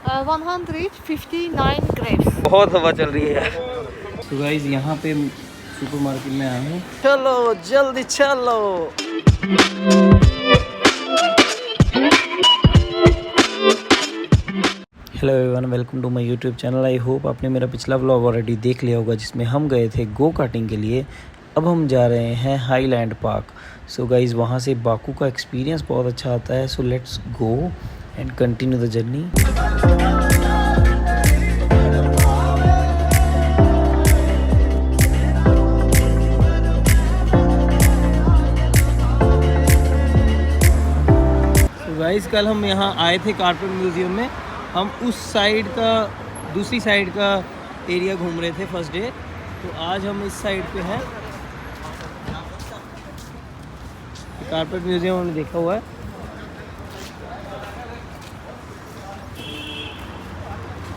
159 grapes. बहुत हवा चल रही है। तो गाइस यहाँ पे सुपरमार्केट में आया हूँ। चलो जल्दी चलो। Hello everyone, welcome to my YouTube channel. I hope आपने मेरा पिछला व्लॉग ऑलरेडी देख लिया होगा जिसमें हम गए थे गो कार्टिंग के लिए। अब हम जा रहे हैं हाईलैंड पार्क। सो गाइस वहाँ से बाकू का एक्सपीरियंस बहुत अच्छा आता है। So let's go and continue the journey. Guys कल हम यहाँ आए थे कारपेट म्यूज़ियम में। हम उस साइड का दूसरी साइड का एरिया घूम रहे थे फर्स्ट डे। तो आज हम इस साइड पे हैं। कारपेट म्यूज़ियम हमने देखा हुआ है।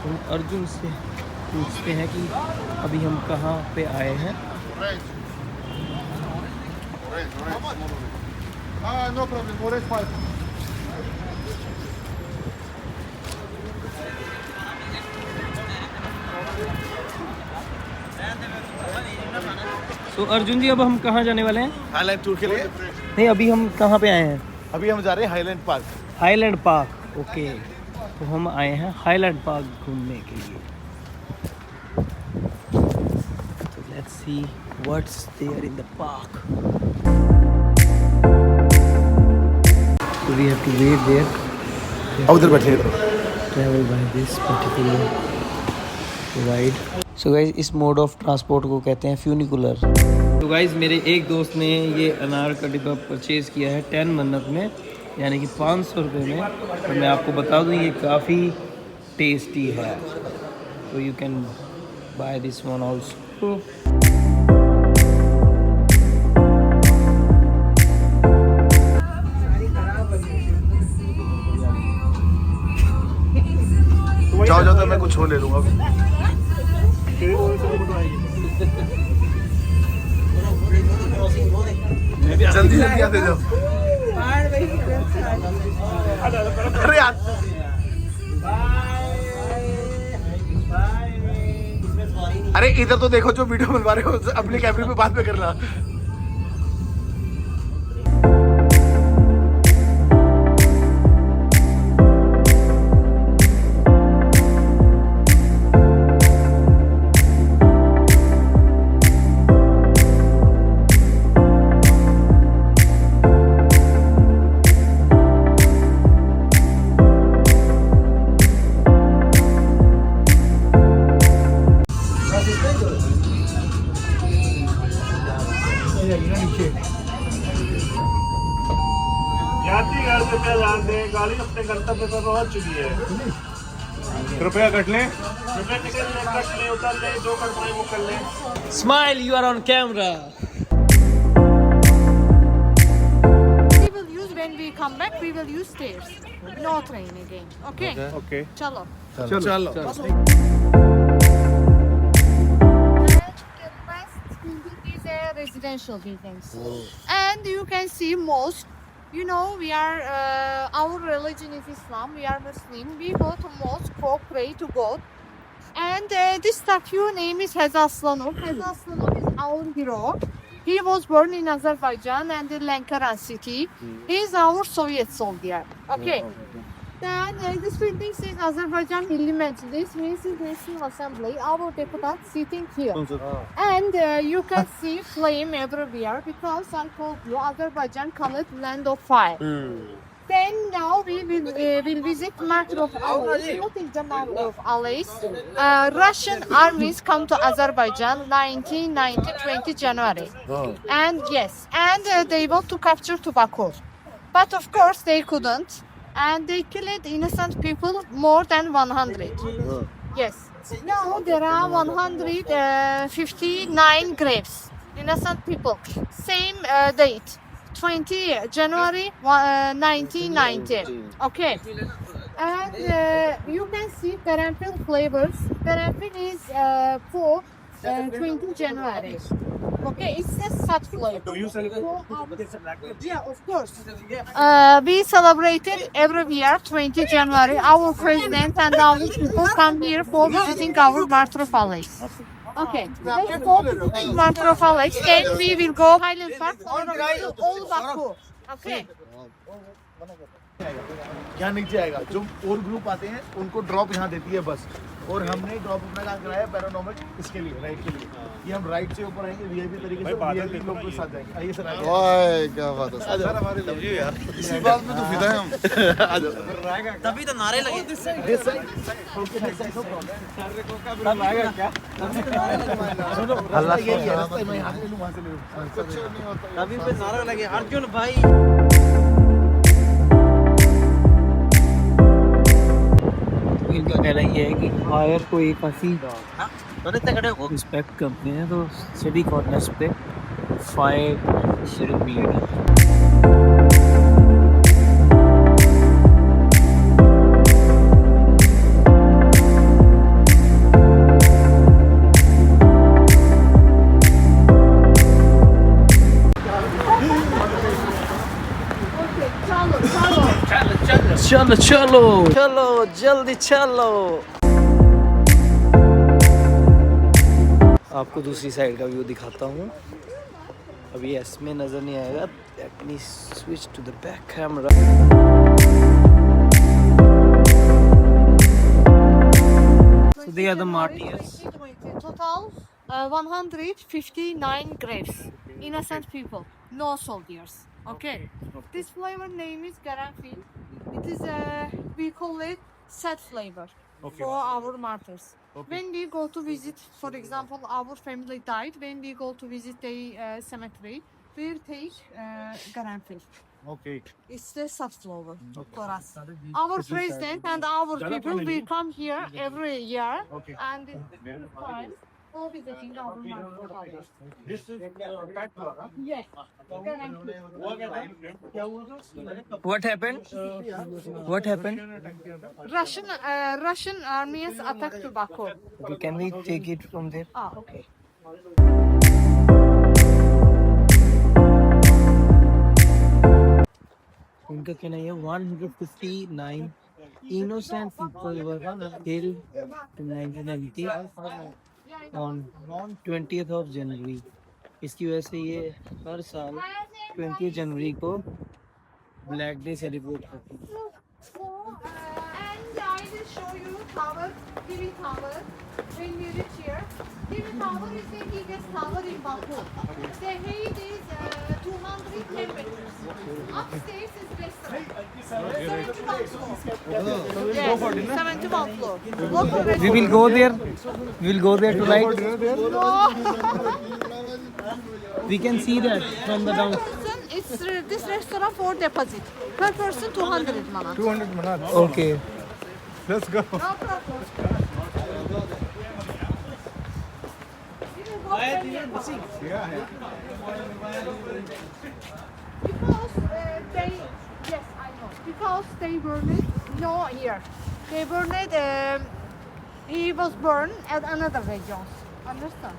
हम अर्जुन से पूछते हैं कि अभी हम कहाँ पे आए हैं। No problem, orange 5. तो अर्जुन जी अब हम कहाँ जाने वाले हैं? हाईलैंड टूर के लिए? नहीं, अभी हम कहाँ पे आए हैं? अभी हम जा रहे हैं highland park. Highland park, okay. तो हम आए हैं हाईलैंड पार्क घूमने के लिए। तो let's see what's there in the park. So we have to wait there. उधर बैठे Travel by this particular ride. So guys इस मोड ऑफ ट्रांसपोर्ट को कहते हैं फ्यूनिकुलर। तो गाइज मेरे एक दोस्त ने ये अनार का डिब्बा परचेज़ किया है 10 मन्नत में, यानी कि 500 रुपये में। तो मैं आपको बता दूं ये काफ़ी टेस्टी है। तो you can by this one also. जाओ जाओ, तो मैं कुछ और ले लूँगा अभी। जल्दी जल्दी आते जाओ। अरे यार, अरे इधर तो देखो, जो वीडियो बनवा रहे हो अपने कैमरे पे बाद में करना। गाड़ी अपने गंतव्य पर पहुंच चुकी है। कृपया कट लें। कृपया टिकट लें, कट लें, उतर लें, जो कर पाए वो कर लें। Smile, you are on camera. We will use when we come back. We will use stairs. No train again. Okay. Okay, Chalo. चलो चलो। And the last building is a residential buildings. And you can see mosque. You know, we are our religion is Islam. We are Muslim. We go to mosque for pray to God. And this statue name is Heza Aslanov. Heza Aslanov is our hero. He was born in Azerbaijan and in Lankaran city. He is our Soviet soldier. Okay. Then this building says Azerbaijan Milli Meclis, means National Assembly. Our deputies sitting here. And you can see flame everywhere because I told you Azerbaijan called land of fire. Then now we will visit Martyr of Alais. What is the Martyr of Alais? Russian armies come to Azerbaijan 1990 20 January. And yes, and they want to capture Tobacco. But of course they couldn't. And they killed innocent people more than 100. Yes. Now there are 159 graves. Innocent people. Same date. 20 January 1990. Okay. And you can see Karanfil flavors. Karanfil is for 20 January. Okay, it's a sad flavor. Do you celebrate? Yeah, of course. We celebrated every year, 20 January. Our president and our people come here for visiting our waterfall lakes. Okay, let's go to the waterfall lakes. Then we will go Highland Park for all Baku. Okay. यहाँ नीचे आएगा जो और group आते हैं उनको drop यहाँ देती है बस और हमने ड्रॉप अपना कहाँ कराया पैरानॉर्मल इसके लिए राइट के लिए ये हम राइट से ऊपर आएंगे वीआईपी तरीके से वीआईपी लोग के साथ जाएंगे आइए सर वाह क्या बात है सर हमारे लव यू यार इसी बात में तो फिदा है हम आ जाओ तभी तो नारे लगे this side okay this side no problem आएगा क्या हल्ला ये रास्ता मैं यहाँ से ले लूँ वहाँ से ले लूँ कुछ नहीं होता तभी पे नारा लगे अर्जुन भाई इनका कहना ये है कि हायर को एक काफ़ी रिस्पेक्ट करते हैं तो सिटी कॉर्नर्स पे फायर शुरू मिलेगा चलो चलो चलो जल्दी चलो आपको दूसरी साइड का व्यू दिखाता हूँ अभी इसमें नज़र नहीं आएगा let me switch to the back camera so they are the martyrs Total 159 graves. Innocent people, no soldiers. Okay. This flavor name is Garanfil. It is we call it sad flavor for our martyrs. When we go to visit, for example, our family died. When we go to visit the cemetery, we take Garanfil. Okay. It's the sad flavor for us. Our president and our people will come here every year and this time all visiting our martyrs. This is pet flower. Yes. what happened what happened Russian armies attacked Baku. okay, can we take it from there Ah, okay. उनका कहना है 159 innocent people were killed in 1990 on 20th of January. इसकी वजह से ये हर साल 20 जनवरी को black day celebrate करते हैं. And I will show you tower, TV tower. When we reach here, TV tower is the biggest tower in Baku. The height is 210 meters. Upstairs is restaurant. 71 floor. Yes, 71 floor. Local We will go there. We will go there tonight. No. We can see that from the down. It's this restaurant for deposit. Per person 200 manat. 200 minutes. Okay. Let's go. No problem. You will go there. Because they, yes, I know. Because they burned it, no here. They burned it, he was burned at another region. Understand?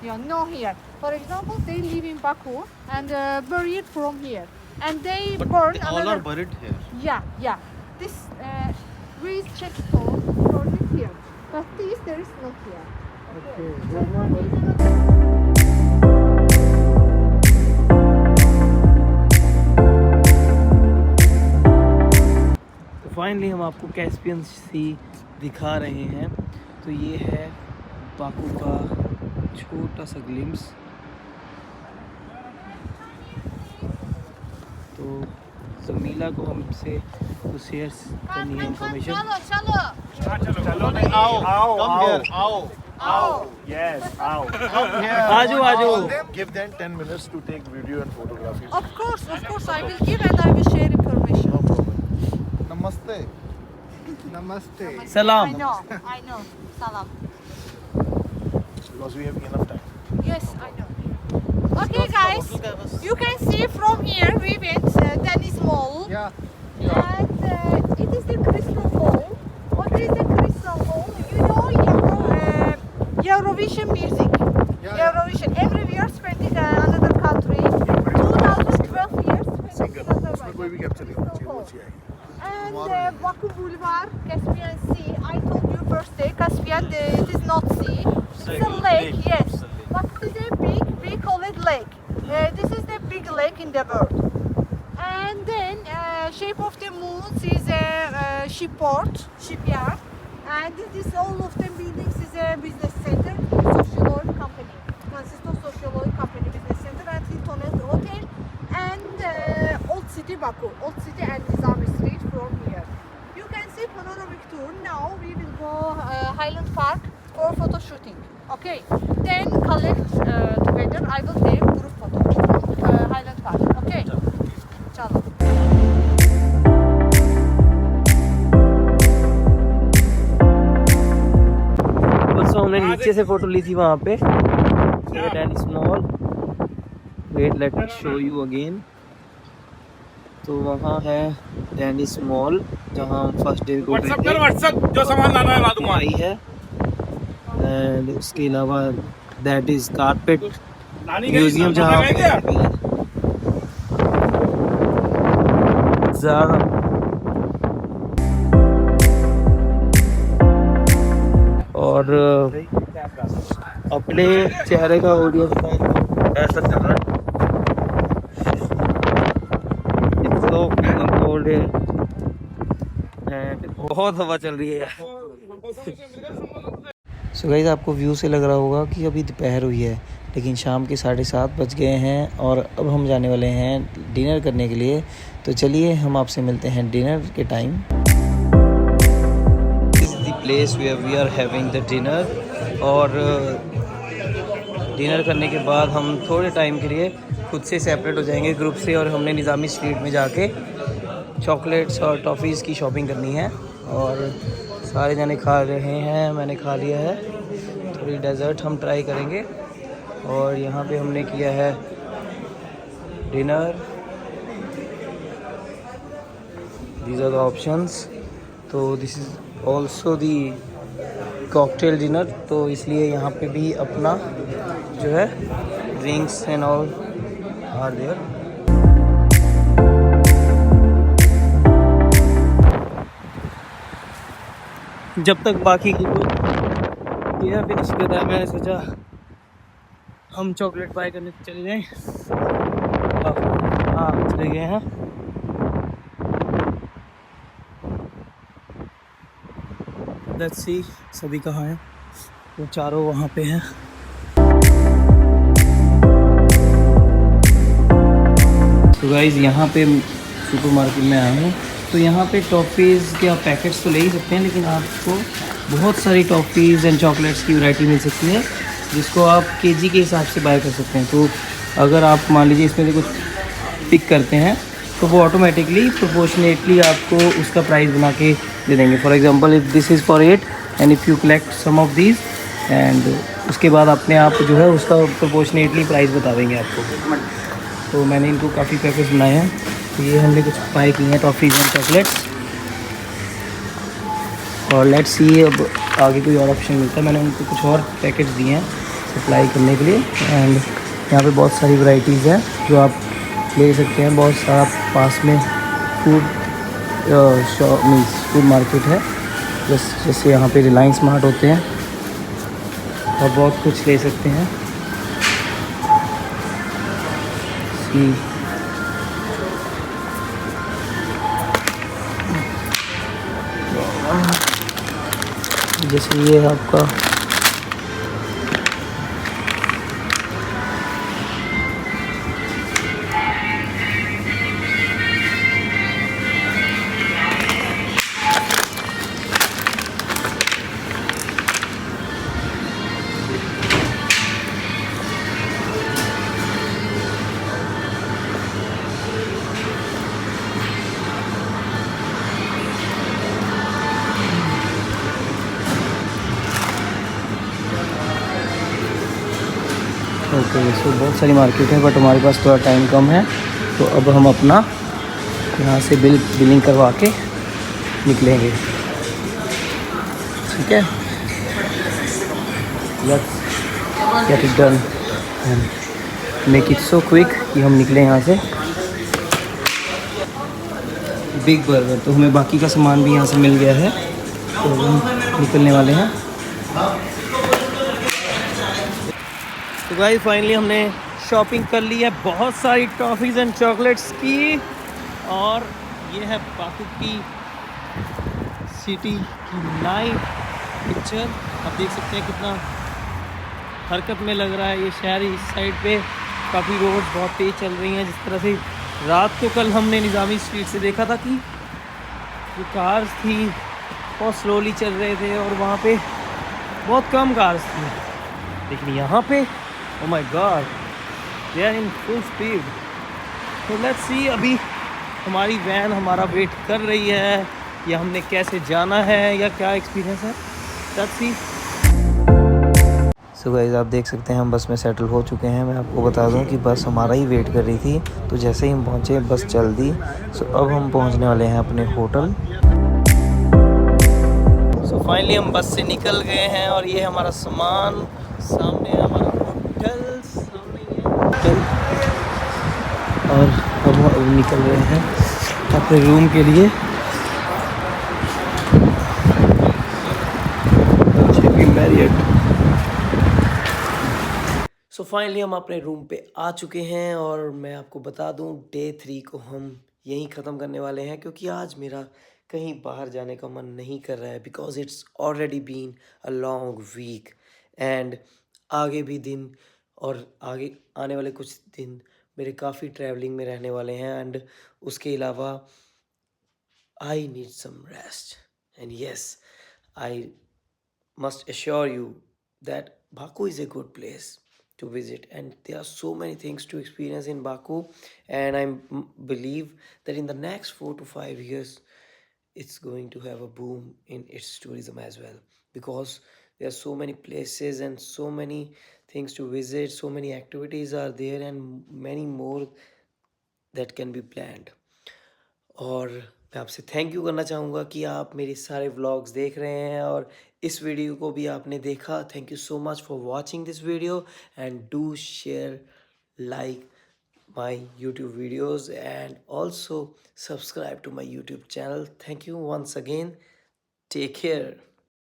Yeah, no here. For example, they live in Baku and buried from here. And they burn another... buried here. Yeah, yeah. This raised checkstone burned it here. But this, there is not here. Finally हम आपको Caspian सी दिखा रहे हैं. तो ये है Baku का छोटा सा ग्लिम्स. तो जमीला को हमसे कुछ शेयर करनी है इंफॉर्मेशन. चलो नहीं आओ आओ Oh, Yes, आओ. आजो आजो. Give them 10 minutes to take video and photography. of course, I will give and I will share information. Namaste. Namaste. सलाम. I know. Salam. because we have enough time. Yes, I know. Okay, guys, you can see from here we went Deniz Mall. Yeah. And it is the Crystal Ball. What is the Crystal Ball? You know Eurovision music. Yeah. Eurovision. Every year अच्छी आएगी। And Baku Boulevard, Caspian Sea. I told you first day, Caspian, it is not sea. It's a lake, yes. But it is a big, we call it lake. This is the big lake in the world. And then shape of the moon is a shipyard. And this all of the buildings is a business center, social oil company. Consists of social oil company business center and Hilton Hotel. And Old City Baku, Old City and Nizami Street from here. You can see panoramic tour. Now we will go Highland Park for photo shooting. Okay. Then collect together. I will take group photo Highland Park. Okay. Chalo. परसों हमने नीचे से photo ली थी वहाँ पे Danish mall. Wait let me show you again. तो वहाँ है डैनिश मॉल जहाँ हम फर्स्ट डे को व्हाट्सएप जो सामान लाना है ला दूंगा। आई है। एंड उसके अलावा दैट इज कारपेट म्यूजियम जहाँ पे ज़्यादा और अपने चेहरे का ऑडियंस ऐसा चल रहा है। It's so cold है and बहुत हवा चल रही है यार। सो गाइस आपको व्यू से लग रहा होगा कि अभी दोपहर हुई है, लेकिन शाम के 7:30 बज गए हैं और अब हम जाने वाले हैं डिनर करने के लिए। तो चलिए हम आपसे मिलते हैं डिनर के टाइम। This is the place where we are having the dinner. और डिनर करने के बाद हम थोड़े टाइम के लिए खुद से सेपरेट हो जाएंगे ग्रुप से, और हमने निज़ामी स्ट्रीट में जाके चॉकलेट्स और टॉफ़ीज़ की शॉपिंग करनी है। और सारे जने खा रहे हैं, मैंने खा लिया है। थोड़ी डेज़र्ट हम ट्राई करेंगे। और यहाँ पे हमने किया है dinner. These are the options. तो this is also the cocktail dinner. तो इसलिए यहाँ पे भी अपना जो है drinks and all are there. जब तक बाकी की लोग डिनर फिनिश करता है, मैंने सोचा हम चॉकलेट बाय करने चले जाएं। हाँ चले गए हैं। लेट्स सी सभी कहाँ हैं। वो चारों वहाँ पे हैं। तो गाइज़ यहाँ पे सुपरमार्केट में आए हैं। तो यहाँ पे टॉफ़ीज़ के आप पैकेट्स तो ले ही सकते हैं, लेकिन आपको बहुत सारी टॉफ़ीज़ एंड चॉकलेट्स की वैरायटी मिल सकती है, जिसको आप केजी के हिसाब से बाय कर सकते हैं। तो अगर आप मान लीजिए इसमें से कुछ पिक करते हैं तो वो ऑटोमेटिकली प्रोपोर्शनेटली आपको उसका प्राइस बना के दे देंगे। For example if this is for 8 and if you collect some of these and उसके बाद अपने आप जो है उसका प्रोपोर्शनेटली प्राइस बता देंगे आपको। तो मैंने इनको काफ़ी पैकेट्स बनाए हैं। तो ये हमने कुछ बाय किए हैं टॉफ़ीज़ एंड चॉकलेट्स। और लेट्स सी अब आगे कोई और ऑप्शन मिलता है। मैंने उनको कुछ और पैकेट्स दिए हैं सप्लाई करने के लिए। एंड यहाँ पे बहुत सारी वैरायटीज़ हैं जो आप ले सकते हैं। बहुत सारा पास में food shop means food market है, जैसे यहाँ पे रिलायंस मार्ट होते हैं, और बहुत कुछ ले सकते हैं। जैसे ये है आपका ओके। सो बहुत सारी मार्केट है, बट हमारे पास थोड़ा टाइम कम है। तो अब हम अपना यहाँ से बिलिंग करवा के निकलेंगे। ठीक है, let's get it done and make it so quick कि हम निकलें यहाँ से। Big burger. तो हमें बाकी का सामान भी यहाँ से मिल गया है, तो हम निकलने वाले हैं। तो गाइस फाइनली हमने शॉपिंग कर ली है, बहुत सारी टॉफ़ीज़ एंड चॉकलेट्स की। और ये है बाकू की सिटी की नाइट पिक्चर। आप देख सकते हैं कितना हरकत में लग रहा है ये शहर। इस साइड पे काफ़ी रोड बहुत तेज़ चल रही हैं। जिस तरह से रात को कल हमने निज़ामी स्ट्रीट से देखा था कि जो कार्स थी बहुत स्लोली चल रहे थे और वहाँ पे बहुत कम कार्स थी, लेकिन यहाँ पे oh my God they are in full speed. तो लेट्स सी अभी हमारी वैन हमारा वेट कर रही है, या हमने कैसे जाना है, या क्या एक्सपीरियंस है, लेट्स सी। सो गाइस आप देख सकते हैं हम बस में सेटल हो चुके हैं। मैं आपको बता दूं कि बस हमारा ही वेट कर रही थी, तो जैसे ही हम पहुंचे बस चल दी। सो अब हम पहुंचने वाले हैं अपने होटल। सो फाइनली हम बस से निकल गए हैं और ये हमारा सामान सामने है, हमारा होटल सामने ही है होटल। और अब हम निकल रहे हैं अपने रूम के लिए। मैरियट। सो फाइनली हम अपने रूम पे आ चुके हैं और मैं आपको बता दूं डे 3 को हम यहीं ख़त्म करने वाले हैं, क्योंकि आज मेरा कहीं बाहर जाने का मन नहीं कर रहा है, because it's already been a long week. And आगे भी दिन और आगे आने वाले कुछ दिन मेरे काफ़ी ट्रैवलिंग में रहने वाले हैं। एंड उसके अलावा I need some rest. And yes, I must assure you that Baku is a good place to visit, and there are so many things to experience in Baku. And I believe that in the next 4 to 5 years it's going to have a boom in its tourism as well, because there are so many places and so many things to visit, so many activities are there, and many more that can be planned. और मैं आपसे thank you करना चाहूँगा कि आप मेरे सारे vlogs देख रहे हैं और इस वीडियो को भी आपने देखा। Thank you so much for watching this video, and do share, like my YouTube videos, and also subscribe to my YouTube channel. Thank you once again. Take care.